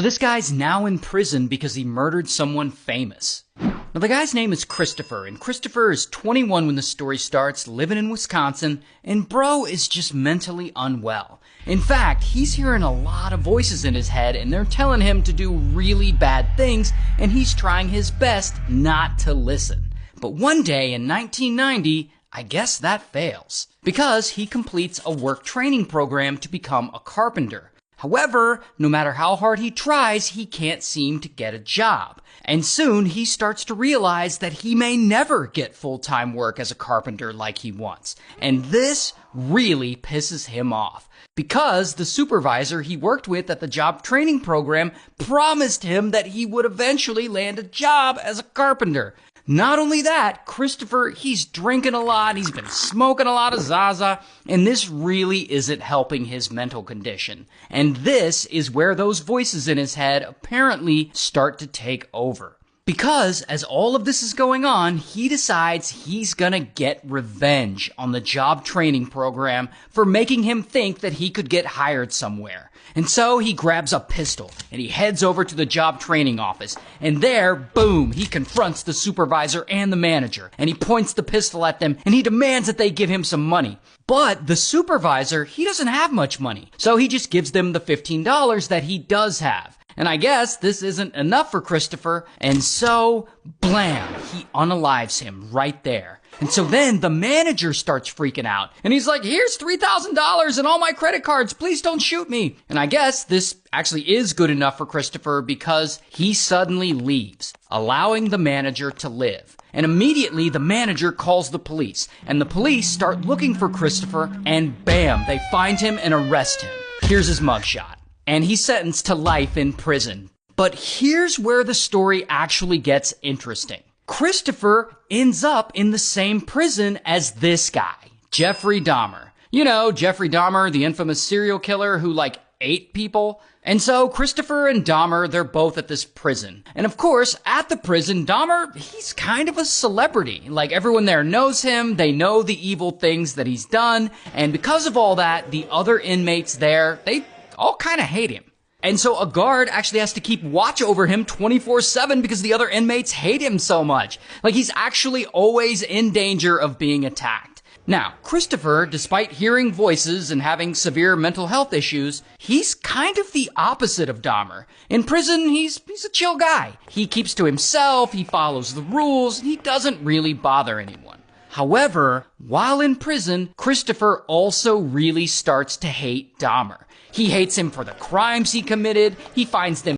This guy's now in prison because he murdered someone famous. Now, the guy's name is Christopher, and Christopher is 21 when the story starts, living in Wisconsin, and bro is just mentally unwell. In fact, he's hearing a lot of voices in his head, and they're telling him to do really bad things, and he's trying his best not to listen. But one day in 1990, I guess that fails, because he completes a work training program to become a carpenter. However, no matter how hard he tries, he can't seem to get a job. And soon he starts to realize that he may never get full-time work as a carpenter like he wants. And this really pisses him off, because the supervisor he worked with at the job training program promised him that he would eventually land a job as a carpenter. Not only that, Christopher, he's drinking a lot, he's been smoking a lot of Zaza, and this really isn't helping his mental condition. And this is where those voices in his head apparently start to take over. Because as all of this is going on, he decides he's gonna get revenge on the job training program for making him think that he could get hired somewhere. And so he grabs a pistol and he heads over to the job training office. And there, boom, he confronts the supervisor and the manager. And he points the pistol at them and he demands that they give him some money. But the supervisor, he doesn't have much money. So he just gives them the $15 that he does have. And I guess this isn't enough for Christopher, and so, blam, he unalives him right there. And so then the manager starts freaking out, and he's like, here's $3,000 and all my credit cards, please don't shoot me. And I guess this actually is good enough for Christopher because he suddenly leaves, allowing the manager to live. And immediately the manager calls the police, and the police start looking for Christopher, and bam, they find him and arrest him. Here's his mugshot. And he's sentenced to life in prison. But here's where the story actually gets interesting. Christopher ends up in the same prison as this guy, Jeffrey Dahmer. You know, Jeffrey Dahmer, the infamous serial killer who ate people. And so Christopher and Dahmer, they're both at this prison. And of course, at the prison, Dahmer, he's kind of a celebrity. Everyone there knows him, they know the evil things that he's done, and because of all that, the other inmates there, they all kind of hate him. And so a guard actually has to keep watch over him 24/7 because the other inmates hate him so much. He's actually always in danger of being attacked. Now, Christopher, despite hearing voices and having severe mental health issues, he's kind of the opposite of Dahmer. In prison, he's a chill guy. He keeps to himself, he follows the rules, and he doesn't really bother anyone. However, while in prison, Christopher also really starts to hate Dahmer. He hates him for the crimes he committed, he finds them